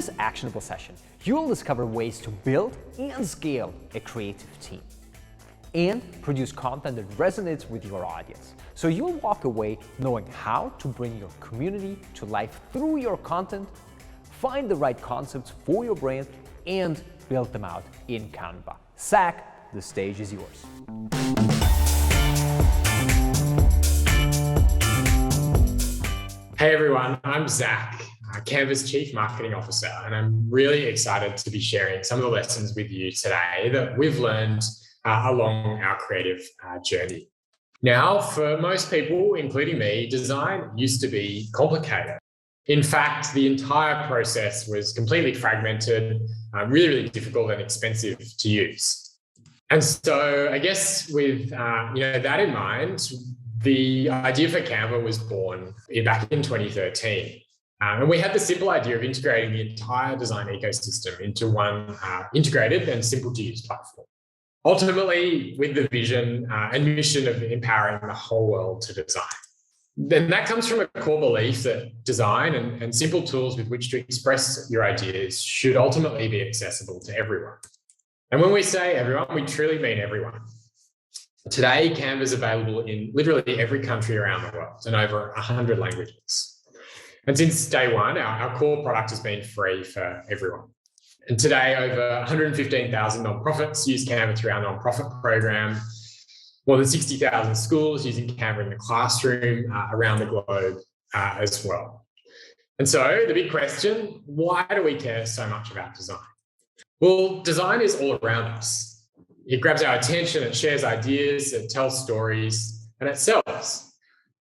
this actionable session, you'll discover ways to build and scale a creative team and produce content that resonates with your audience. So you'll walk away knowing how to bring your community to life through your content, find the right concepts for your brand, and build them out in Canva. Zach, the stage is yours. Hey everyone, I'm Zach, Canva's Chief Marketing Officer, and I'm really excited to be sharing some of the lessons with you today that we've learned along our creative journey. Now, for most people, including me, design used to be complicated. In fact, the entire process was completely fragmented, really difficult and expensive to use. And so I guess with that in mind, the idea for Canva was born back in 2013. And we had the simple idea of integrating the entire design ecosystem into one integrated and simple to use platform. Ultimately, with the vision and mission of empowering the whole world to design. Then that comes from a core belief that design and simple tools with which to express your ideas should ultimately be accessible to everyone. And when we say everyone, we truly mean everyone. Today, Canva is available in literally every country around the world and over 100 languages. And since day one, our core product has been free for everyone. And today, over 115,000 nonprofits use Canva through our nonprofit program. More than 60,000 schools using Canva in the classroom around the globe as well. And so the big question, why do we care so much about design? Well, design is all around us. It grabs our attention, it shares ideas, it tells stories, and it sells.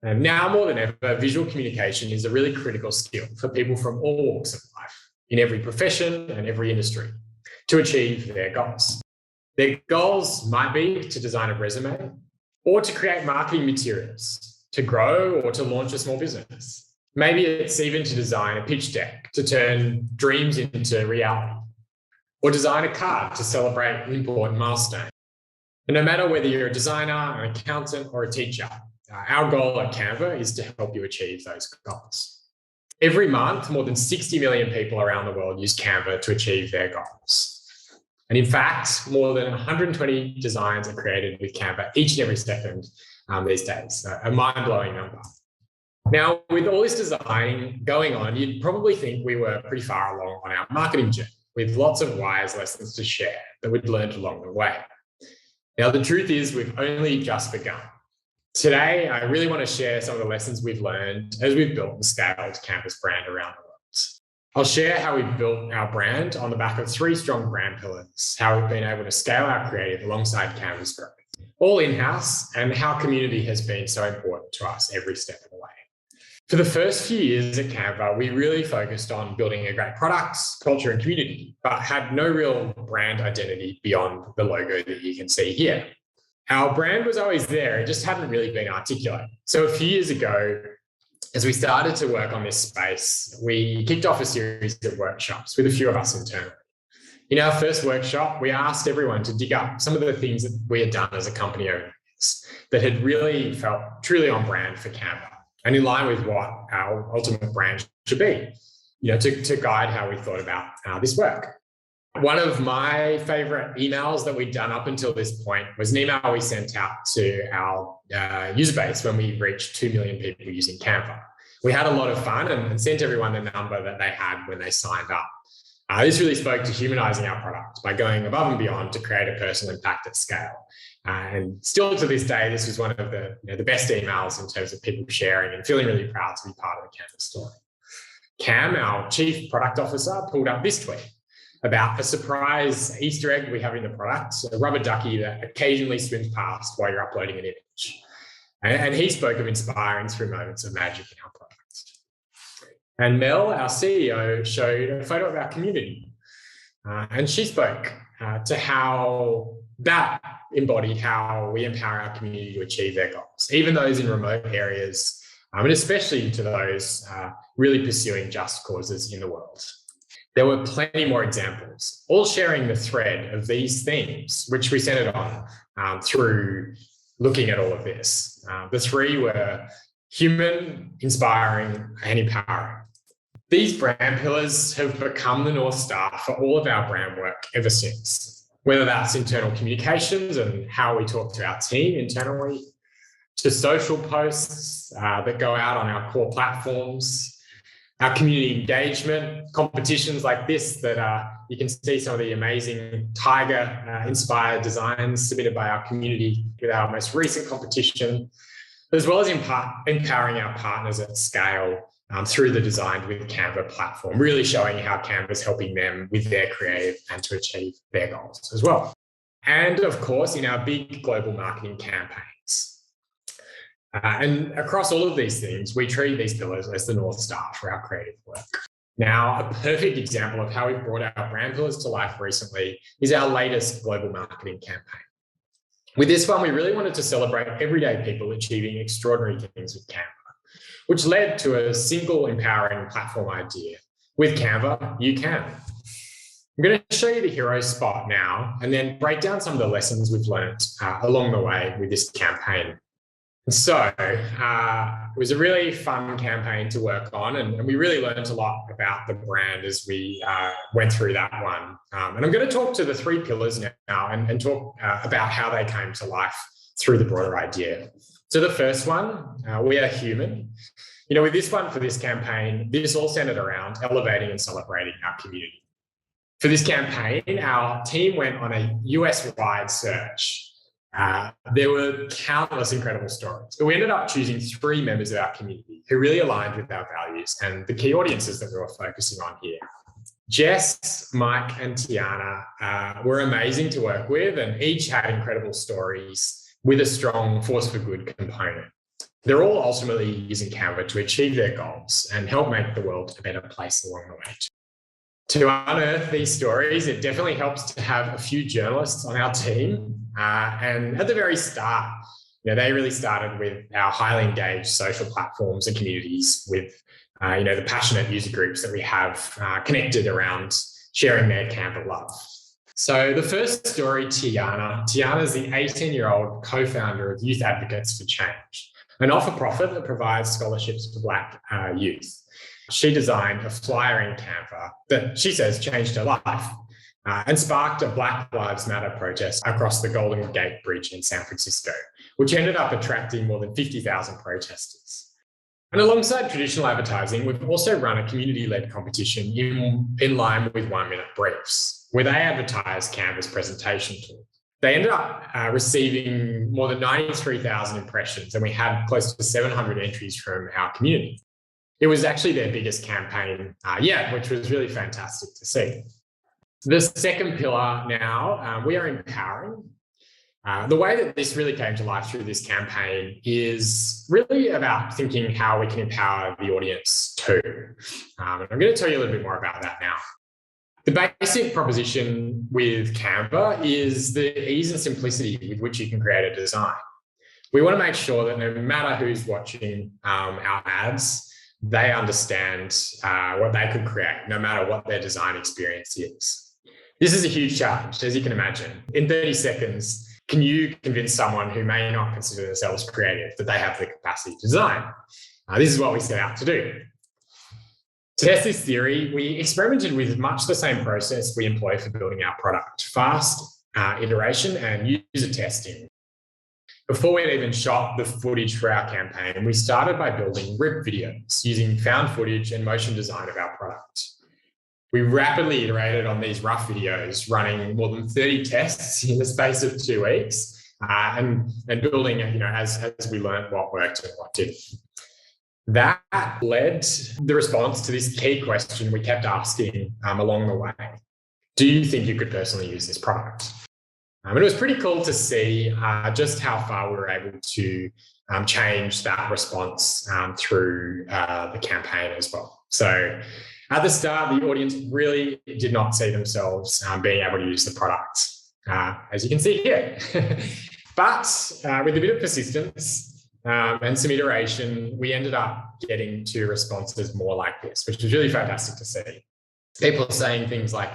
And now more than ever, visual communication is a really critical skill for people from all walks of life, in every profession and every industry, to achieve their goals. Their goals might be to design a resume or to create marketing materials, to grow or to launch a small business. Maybe it's even to design a pitch deck to turn dreams into reality, or design a card to celebrate an important milestone. And no matter whether you're a designer, an accountant, or a teacher, our goal at Canva is to help you achieve those goals. Every month, more than 60 million people around the world use Canva to achieve their goals. And in fact, more than 120 designs are created with Canva each and every second these days, a mind-blowing number. Now, with all this design going on, you'd probably think we were pretty far along on our marketing journey, with lots of wise lessons to share that we'd learned along the way. Now, the truth is we've only just begun. Today, I really want to share some of the lessons we've learned as we've built and scaled Canva's brand around the world. I'll share how we've built our brand on the back of 3 strong brand pillars, how we've been able to scale our creative alongside Canva's growth, all in-house, and how community has been so important to us every step of the way. For the first few years at Canva, we really focused on building a great product, culture, and community, but had no real brand identity beyond the logo that you can see here. Our brand was always there, it just hadn't really been articulate. So a few years ago, as we started to work on this space, we kicked off a series of workshops with a few of us internally. In our first workshop, we asked everyone to dig up some of the things that we had done as a company over the years that had really felt truly on brand for Canva and in line with what our ultimate brand should be, to guide how we thought about this work. One of my favorite emails that we'd done up until this point was an email we sent out to our user base when we reached 2 million people using Canva. We had a lot of fun and sent everyone the number that they had when they signed up. This really spoke to humanizing our product by going above and beyond to create a personal impact at scale. And still to this day, this was one of the best emails in terms of people sharing and feeling really proud to be part of the Canva story. Cam, our Chief Product Officer, pulled up this tweet about a surprise Easter egg we have in the product, a rubber ducky that occasionally swims past while you're uploading an image. And he spoke of inspiring through moments of magic in our product. And Mel, our CEO, showed a photo of our community. And she spoke to how that embodied how we empower our community to achieve their goals, even those in remote areas, and especially to those really pursuing just causes in the world. There were plenty more examples, all sharing the thread of these themes, which we centered on through looking at all of this. The 3 were human, inspiring, and empowering. These brand pillars have become the North Star for all of our brand work ever since, whether that's internal communications and how we talk to our team internally, to social posts that go out on our core platforms, our community engagement, competitions like this that you can see some of the amazing tiger-inspired designs submitted by our community with our most recent competition, as well as empowering our partners at scale through the Designed with Canva platform, really showing how Canva is helping them with their creative and to achieve their goals as well. And of course, in our big global marketing campaigns. And across all of these things, we treat these pillars as the North Star for our creative work. Now, a perfect example of how we've brought our brand pillars to life recently is our latest global marketing campaign. With this one, we really wanted to celebrate everyday people achieving extraordinary things with Canva, which led to a single empowering platform idea. With Canva, you can. I'm going to show you the hero spot now and then break down some of the lessons we've learned along the way with this campaign. So it was a really fun campaign to work on, and we really learned a lot about the brand as we went through that one. And I'm going to talk to the three pillars now and talk about how they came to life through the broader idea. So the first one, we are human. You know, with this one for this campaign, this all centered around elevating and celebrating our community. For this campaign, our team went on a US-wide search. There were countless incredible stories, but we ended up choosing 3 members of our community who really aligned with our values and the key audiences that we were focusing on here. Jess, Mike, and Tiana were amazing to work with, and each had incredible stories with a strong force for good component. They're all ultimately using Canva to achieve their goals and help make the world a better place along the way. To unearth these stories, it definitely helps to have a few journalists on our team. And at the very start, you know, they really started with our highly engaged social platforms and communities with, you know, the passionate user groups that we have connected around sharing their Canva love. So the first story, Tiana is the 18-year-old co-founder of Youth Advocates for Change, a not-for-profit that provides scholarships for Black youth. She designed a flyer in Canva that she says changed her life and sparked a Black Lives Matter protest across the Golden Gate Bridge in San Francisco, which ended up attracting more than 50,000 protesters. And alongside traditional advertising, we've also run a community-led competition in line with 1-minute briefs, where they advertised Canva's presentation tool. They ended up receiving more than 93,000 impressions, and we had close to 700 entries from our community. It was actually their biggest campaign yet, which was really fantastic to see. The second pillar now, we are empowering. The way that this really came to life through this campaign is really about thinking how we can empower the audience too. And I'm going to tell you a little bit more about that now. The basic proposition with Canva is the ease and simplicity with which you can create a design. We want to make sure that no matter who's watching our ads, they understand what they could create, no matter what their design experience is. This is a huge challenge, as you can imagine. In 30 seconds, can you convince someone who may not consider themselves creative that they have the capacity to design? This is what we set out to do. To test this theory, we experimented with much the same process we employ for building our product: fast iteration and user testing. Before we had even shot the footage for our campaign, we started by building RIP videos using found footage and motion design of our product. We rapidly iterated on these rough videos, running more than 30 tests in the space of 2 weeks, and building, you know, as we learned what worked and what didn't. That led the response to this key question we kept asking along the way: do you think you could personally use this product? And it was pretty cool to see just how far we were able to change that response through the campaign as well. So at the start, the audience really did not see themselves being able to use the product, as you can see here. But with a bit of persistence and some iteration, we ended up getting to responses more like this, which was really fantastic to see. People saying things like,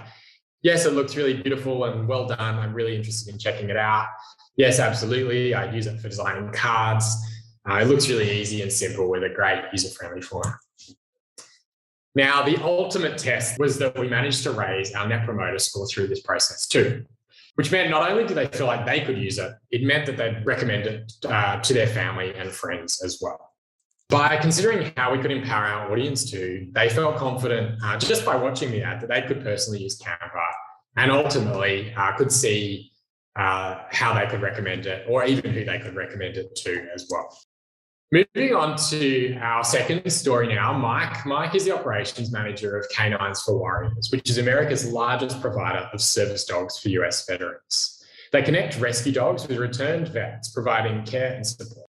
yes, it looks really beautiful and well done. I'm really interested in checking it out. Yes, absolutely. I use it for designing cards. It looks really easy and simple with a great user-friendly format. Now, the ultimate test was that we managed to raise our Net Promoter Score through this process too, which meant not only did they feel like they could use it, it meant that they'd recommend it to their family and friends as well. By considering how we could empower our audience too, they felt confident just by watching the ad that they could personally use Canva and ultimately could see how they could recommend it or even who they could recommend it to as well. Moving on to our second story now, Mike. Mike is the operations manager of Canines for Warriors, which is America's largest provider of service dogs for US veterans. They connect rescue dogs with returned vets, providing care and support.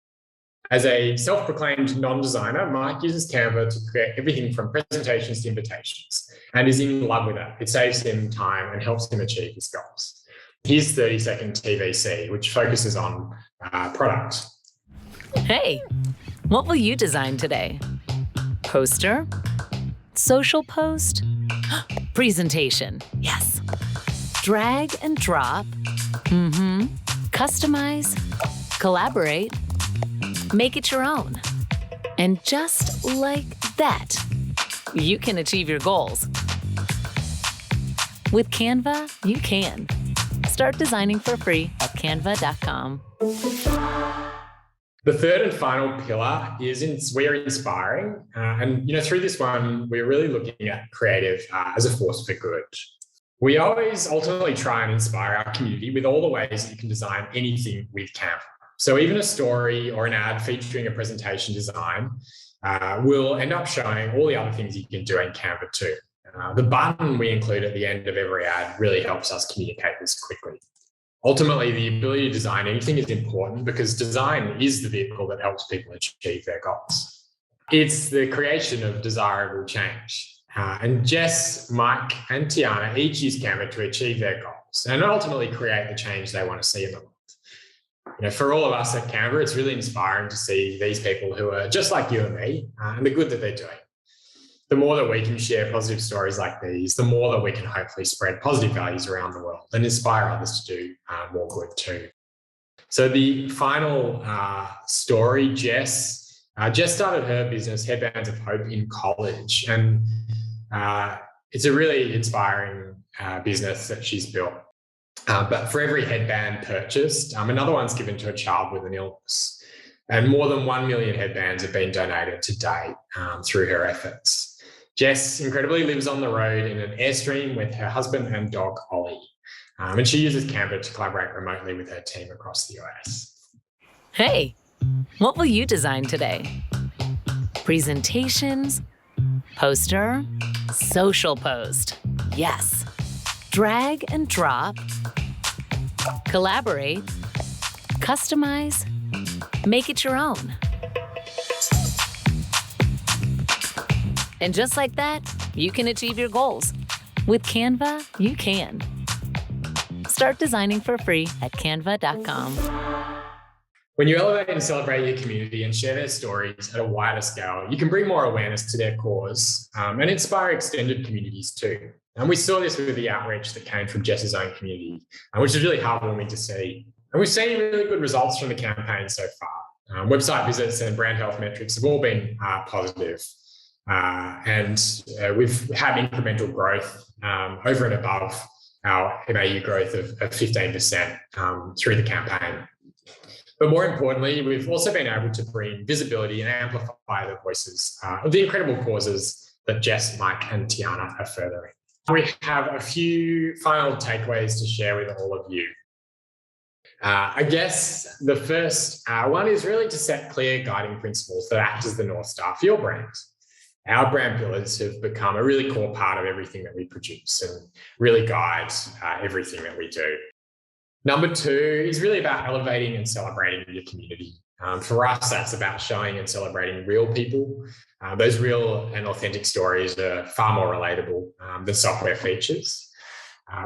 As a self-proclaimed non-designer, Mike uses Canva to create everything from presentations to invitations and is in love with it. It saves him time and helps him achieve his goals. Here's 30-second TVC, which focuses on product. Hey, what will you design today? Poster? Social post? Presentation, yes. Drag and drop? Customize? Collaborate? Make it your own. And just like that, you can achieve your goals. With Canva, you can. Start designing for free at canva.com. The third and final pillar is we're inspiring. And through this one, we're really looking at creative as a force for good. We always ultimately try and inspire our community with all the ways that you can design anything with Canva. So even a story or an ad featuring a presentation design will end up showing all the other things you can do in Canva too. The button we include at the end of every ad really helps us communicate this quickly. Ultimately, the ability to design anything is important because design is the vehicle that helps people achieve their goals. It's the creation of desirable change. And Jess, Mike, and Tiana each use Canva to achieve their goals and ultimately create the change they want to see in the world. For all of us at Canva, it's really inspiring to see these people who are just like you and me and the good that they're doing. The more that we can share positive stories like these, the more that we can hopefully spread positive values around the world and inspire others to do more good too. So the final story, Jess started her business, Headbands of Hope, in college. And it's a really inspiring business that she's built. But for every headband purchased, another one's given to a child with an illness. And more than 1 million headbands have been donated to date through her efforts. Jess incredibly lives on the road in an Airstream with her husband and dog, Ollie. And she uses Canva to collaborate remotely with her team across the US. Hey, what will you design today? Presentations? Poster? Social post, yes. Drag and drop? Collaborate? Customize? Make it your own. And just like that, you can achieve your goals. With Canva, you can. Start designing for free at canva.com. When you elevate and celebrate your community and share their stories at a wider scale, you can bring more awareness to their cause and inspire extended communities too. And we saw this with the outreach that came from Jess's own community, which is really heartwarming to see. And we've seen really good results from the campaign so far. Website visits and brand health metrics have all been positive. And we've had incremental growth over and above our MAU growth of 15% through the campaign. But more importantly, we've also been able to bring visibility and amplify the voices of the incredible causes that Jess, Mike, and Tiana are furthering. We have a few final takeaways to share with all of you. I guess the first one is really to set clear guiding principles that act as the North Star for your brand. Our brand pillars have become a really core part of everything that we produce and really guide everything that we do. Number two is really about elevating and celebrating your community. For us, that's about showing and celebrating real people. Those real and authentic stories are far more relatable than software features.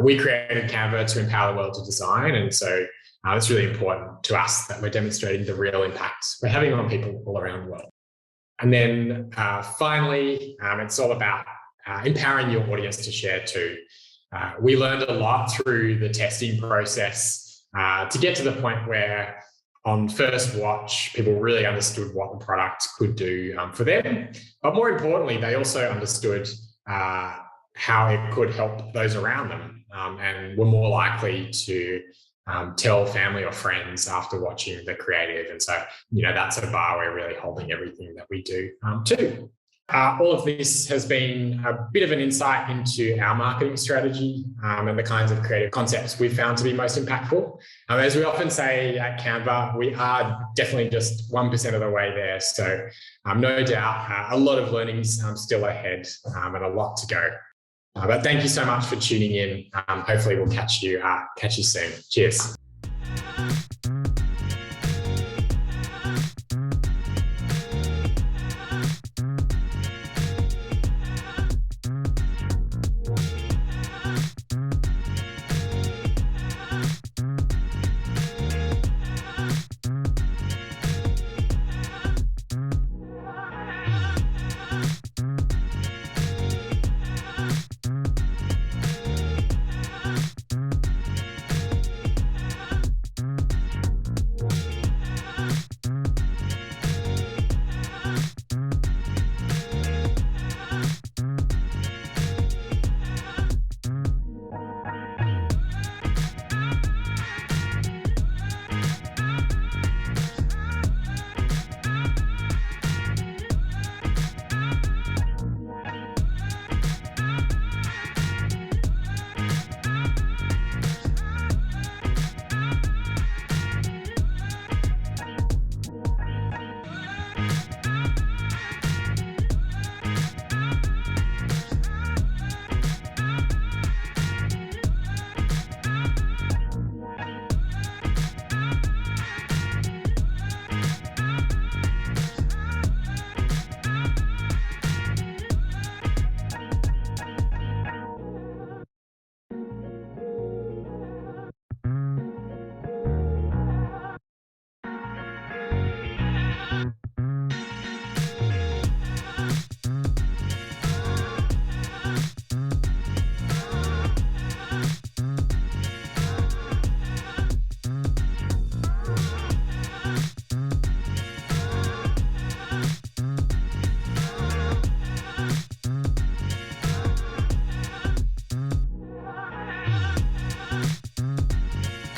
We created Canva to empower the world to design, and so it's really important to us that we're demonstrating the real impacts we're having on people all around the world. And then finally, it's all about empowering your audience to share too. We learned a lot through the testing process to get to the point where On first watch, people really understood what the product could do for them. But more importantly, they also understood how it could help those around them and were more likely to tell family or friends after watching the creative. And so, that's a bar we're really holding everything that we do to. All of this has been a bit of an insight into our marketing strategy and the kinds of creative concepts we've found to be most impactful. As we often say at Canva, we are definitely just 1% of the way there. So no doubt a lot of learnings still ahead and a lot to go. But thank you so much for tuning in. Hopefully we'll catch you soon. Cheers.